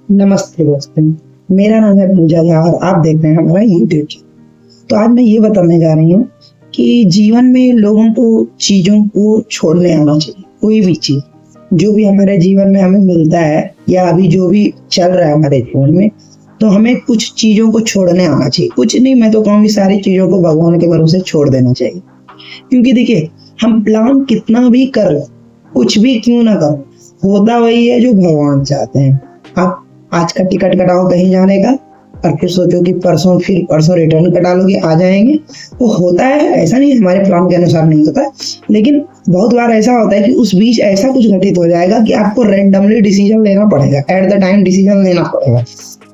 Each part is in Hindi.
नमस्ते दोस्तों, मेरा नाम है पूजा झा और आप देख रहे हैं हमारा यूट्यूब चैनल। तो आज मैं ये बताने जा रही हूँ कि जीवन में लोगों को चीज़ों को छोड़ने आना चाहिए। कोई भी चीज़ जो भी हमारे जीवन में हमें मिलता है या अभी जो भी चल रहा है हमारे जीवन में, तो हमें कुछ चीज़ों को छोड़ने आना चाहिए। कुछ नहीं, मैं तो कहूँगी सारी चीज़ों को भगवान के भरोसे छोड़ देना चाहिए। क्योंकि देखिए, हम प्लान कितना भी कर लें, कुछ भी क्यों ना करो, होता वही है जो भगवान चाहते हैं। आप आज का टिकट कटाओ कहीं जाने का और फिर सोचो कि परसों रिटर्न कटा लोगे, आ जाएंगे। तो होता है, ऐसा नहीं हमारे प्लान के अनुसार नहीं होता है, लेकिन बहुत बार ऐसा होता है कि उस बीच ऐसा कुछ घटित हो जाएगा कि आपको रैंडमली डिसीजन लेना पड़ेगा, एट द टाइम डिसीजन लेना पड़ेगा।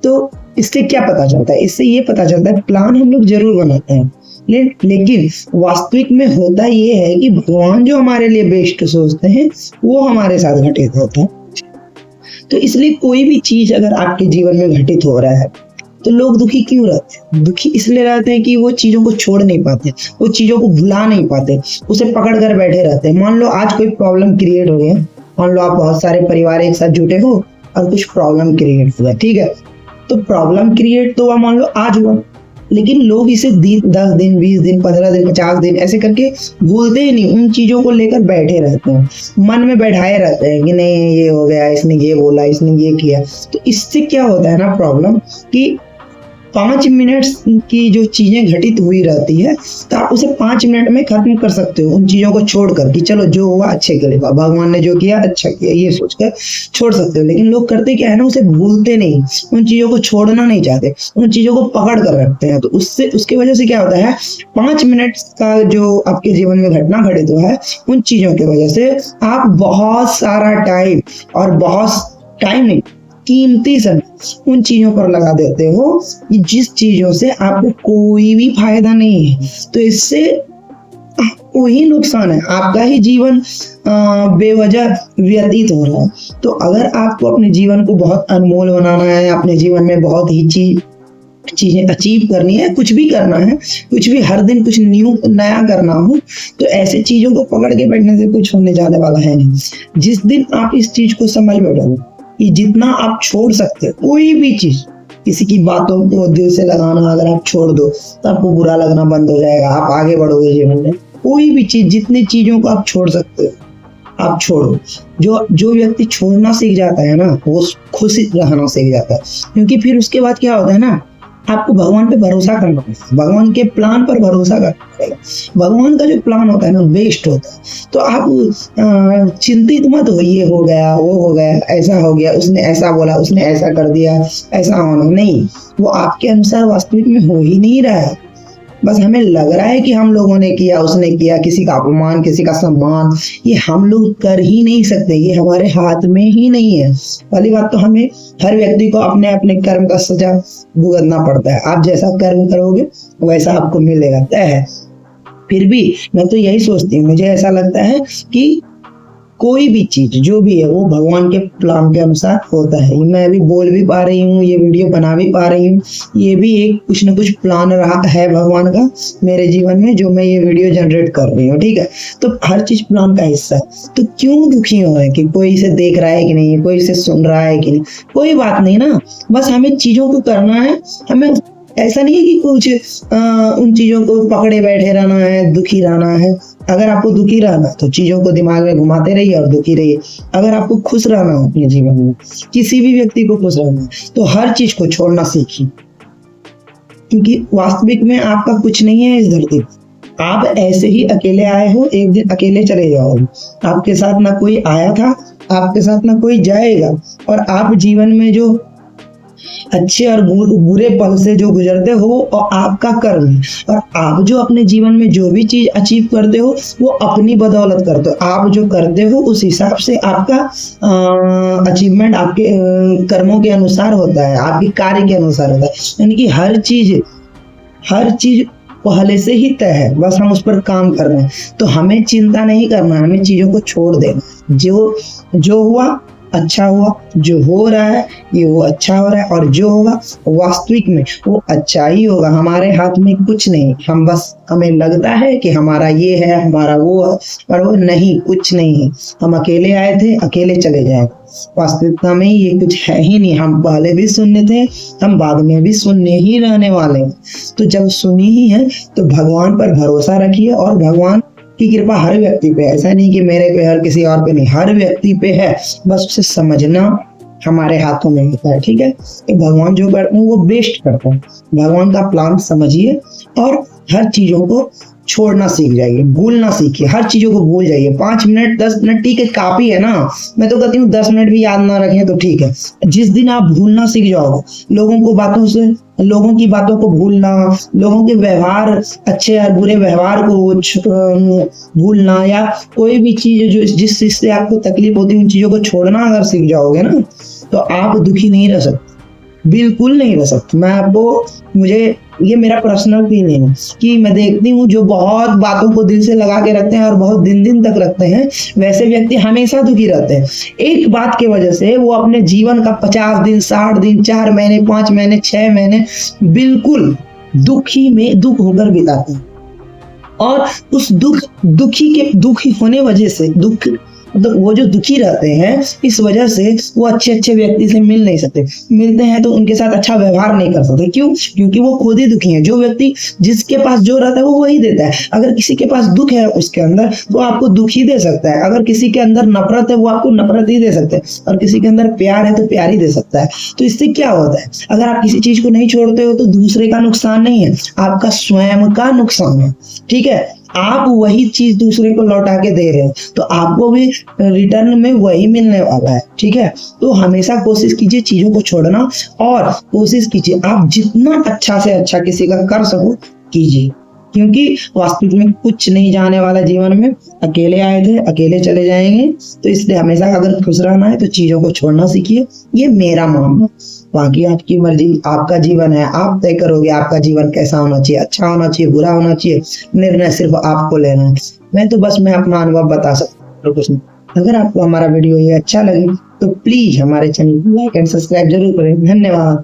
तो इससे क्या पता चलता है? इससे ये पता चलता है प्लान हम लोग जरूर बनाते हैं, लेकिन वास्तविक में होता ये है कि भगवान जो हमारे लिए बेस्ट सोचते हैं वो हमारे साथ घटित होता है। तो इसलिए कोई भी चीज अगर आपके जीवन में घटित हो रहा है तो लोग दुखी क्यों रहते हैं? दुखी इसलिए रहते हैं कि वो चीजों को छोड़ नहीं पाते, वो चीजों को भुला नहीं पाते, उसे पकड़ कर बैठे रहते हैं। मान लो आज कोई प्रॉब्लम क्रिएट हो गया, मान लो आप बहुत सारे परिवार एक साथ जुटे हो और कुछ प्रॉब्लम क्रिएट हुआ, ठीक है। तो प्रॉब्लम क्रिएट तो हुआ, मान लो आज हुआ, लेकिन लोग इसे 10 दिन 20 दिन 15 दिन 50 दिन ऐसे करके भूलते ही नहीं, उन चीजों को लेकर बैठे रहते हैं, मन में बैठाए रहते हैं कि नहीं ये हो गया, इसने ये बोला, इसने ये किया। तो इससे क्या होता है ना प्रॉब्लम, कि 5 मिनट की जो चीजें घटित हुई रहती है तो आप उसे 5 मिनट में खत्म कर सकते हो, उन चीजों को छोड़कर कि चलो जो हुआ अच्छे के लिए, भगवान ने जो किया अच्छा किया, ये सोचकर छोड़ सकते हो। लेकिन लोग करते क्या है ना, उसे भूलते नहीं, उन चीजों को छोड़ना नहीं चाहते, उन चीजों को पकड़ कर रखते हैं। तो उसके वजह से क्या होता है, 5 मिनट का जो आपके जीवन में घटना घटित हुआ है, उन चीजों की वजह से आप बहुत सारा टाइम, और बहुत टाइम नहीं, कीमती समय उन चीजों पर लगा देते हो जिस चीजों से आपको कोई भी फायदा नहीं है। तो इससे आपको ही नुकसान है, आपका ही जीवन बेवजह व्यतीत हो रहा है। तो अगर आपको अपने जीवन को बहुत अनमोल बनाना है, अपने जीवन में बहुत ही चीजें अचीव करनी है, कुछ भी करना है, कुछ भी हर दिन कुछ नया करना हो, तो ऐसे चीजों को पकड़ के बैठने से कुछ होने जाने वाला है नहीं। जिस दिन आप इस चीज को समझ बैठोगे कि जितना आप छोड़ सकते हो कोई भी चीज, किसी की बातों को दिल से लगाना अगर आप छोड़ दो तो आपको बुरा लगना बंद हो जाएगा, आप आगे बढ़ोगे जीवन में। कोई भी चीज, जितनी चीजों को आप छोड़ सकते हो आप छोड़ो। जो व्यक्ति छोड़ना सीख जाता है ना, वो खुश रहना सीख जाता है। क्योंकि फिर उसके बाद क्या होता है ना, आपको भगवान पे भरोसा करना पड़ेगा, भगवान के प्लान पर भरोसा करना पड़ेगा। भगवान का जो प्लान होता है ना बेस्ट होता है। तो आप चिंतित मत हो, ये हो गया, वो हो गया, ऐसा हो गया, उसने ऐसा बोला, उसने ऐसा कर दिया, ऐसा होना नहीं, वो आपके अनुसार वास्तविक में हो ही नहीं रहा है। बस हमें लग रहा है कि हम लोगों ने किया, उसने किया, किसी का अपमान, किसी का सम्मान, ये हम लोग कर ही नहीं सकते, ये हमारे हाथ में ही नहीं है। पहली बात तो हमें हर व्यक्ति को अपने अपने कर्म का सजा भुगतना पड़ता है। आप जैसा कर्म करोगे वैसा आपको मिलेगा, तय है। फिर भी मैं तो यही सोचती हूँ, मुझे ऐसा लगता है कि कोई भी चीज जो भी है वो भगवान के प्लान के अनुसार होता है। मैं अभी बोल भी पा रही हूँ, ये वीडियो बना भी पा रही हूँ, ये भी एक कुछ न कुछ प्लान रहा है भगवान का मेरे जीवन में, जो मैं ये वीडियो जनरेट कर रही हूँ, ठीक है। तो हर चीज प्लान का हिस्सा है। तो क्यों दुखी हो है कि कोई इसे देख रहा है कि नहीं, कोई इसे सुन रहा है कि नहीं, कोई बात नहीं ना, बस हमें चीजों को करना है। हमें ऐसा नहीं है कि कुछ उन चीजों को पकड़े बैठे रहना है, दुखी रहना है। अगर आपको दुखी रहना है तो चीजों को दिमाग में घुमाते रहिए और दुखी रहिए। अगर आपको खुश रहना हो अपने जीवन में, किसी भी व्यक्ति को खुश रहना है, तो हर चीज को छोड़ना सीखिए। क्योंकि वास्तविक में आपका कुछ नहीं है इस धरती पर। आप ऐसे ही अकेले आए हो, एक दिन अकेले चले जाओगे। आपके साथ ना कोई आया था, आपके साथ ना कोई जाएगा। और आप जीवन में जो अच्छे और बुरे पल से जो गुजरते हो और आपका कर्म है, और आप जो अपने जीवन में जो भी चीज अचीव करते हो वो अपनी बदौलत करते हो। आप जो करते हो उस हिसाब से आपका अचीवमेंट आपके कर्मों के अनुसार होता है, आपके कार्य के अनुसार होता है। यानी कि हर चीज पहले से ही तय है, बस हम उस पर काम कर रहे हैं। तो हमें चिंता नहीं करना, हमें चीजों को छोड़ देना। जो हुआ अच्छा हुआ, जो हो रहा है ये वो अच्छा हो रहा है, और जो होगा वास्तविक में वो अच्छा ही होगा। हमारे हाथ में कुछ नहीं, हम बस हमें लगता है कि हमारा ये है, हमारा वो है, पर वो नहीं, कुछ नहीं है। हम अकेले आए थे, अकेले चले जाएंगे। वास्तविकता में ये कुछ है ही नहीं। हम पहले भी सुनने थे, हम बाद में भी सुनने ही रहने वाले हैं। तो जब सुनी ही है तो भगवान पर भरोसा रखिए, और भगवान की कृपा हर व्यक्ति पे है। ऐसा नहीं कि मेरे पे हर किसी और पे नहीं, हर व्यक्ति पे है, बस उसे समझना हमारे हाथों में होता है। ठीक है, तो भगवान जो करते हैं वो बेस्ट करते हैं। भगवान का प्लान समझिए और हर चीजों को छोड़ना सीख जाइए, भूलना सीखिए, हर चीजों को भूल जाइए। 5 मिनट 10 मिनट ठीक है, काफी है ना। मैं तो कहती हूँ 10 मिनट भी याद ना रखें तो ठीक है। जिस दिन आप भूलना सीख जाओगे, लोगों की बातों को भूलना, लोगों के व्यवहार, अच्छे या बुरे व्यवहार को भूलना, या कोई भी चीज जो जिस चीज से आपको तकलीफ होती है उन चीजों को छोड़ना अगर सीख जाओगे ना, तो आप दुखी नहीं रह सकते, बिल्कुल नहीं रह सकते। मुझे ये मेरा पर्सनल फीलिंग है कि मैं देखती हूँ जो बहुत बातों को दिल से लगा के रखते हैं और बहुत दिन दिन तक रखते हैं, वैसे व्यक्ति हमेशा दुखी रहते हैं। एक बात की वजह से वो अपने जीवन का 50 दिन, 60 दिन, 4 महीने, 5 महीने, 6 महीने बिल्कुल दुख होकर बिताते हैं। और उस दुखी होने वजह से मतलब वो जो दुखी रहते हैं, इस वजह से वो अच्छे व्यक्ति से मिल नहीं सकते, मिलते हैं तो उनके साथ अच्छा व्यवहार नहीं कर सकते। क्यों? क्योंकि वो खुद ही दुखी हैं। जो व्यक्ति जिसके पास जो रहता है वो वही देता है। अगर किसी के पास दुख है उसके अंदर, वो आपको दुख ही दे सकता है। अगर किसी के अंदर नफरत है, वो आपको नफरत ही दे सकता है। और किसी के अंदर प्यार है तो प्यार ही दे सकता है। तो इससे क्या होता है, अगर आप किसी चीज को नहीं छोड़ते हो तो दूसरे का नुकसान नहीं है, आपका स्वयं का नुकसान है। ठीक है, आप वही चीज दूसरे को लौटा के दे रहे हो तो आपको भी रिटर्न में वही मिलने वाला है। ठीक है, तो हमेशा कोशिश कीजिए चीजों को छोड़ना, और कोशिश कीजिए आप जितना अच्छा से अच्छा किसी का कर सको कीजिए, क्योंकि वास्तविक में कुछ नहीं जाने वाला जीवन में। अकेले आए थे, अकेले चले जाएंगे, तो इसलिए हमेशा अगर खुश रहना है तो चीजों को छोड़ना सीखिए। ये मेरा मानना, बाकी आपकी मर्जी, आपका जीवन है, आप तय करोगे आपका जीवन कैसा होना चाहिए, अच्छा होना चाहिए, बुरा होना चाहिए, निर्णय सिर्फ आपको लेना है। मैं अपना अनुभव बता सकता हूँ, कुछ नहीं। अगर आपको हमारा वीडियो ये अच्छा लगे तो प्लीज हमारे चैनल को लाइक एंड सब्सक्राइब जरूर करें। धन्यवाद।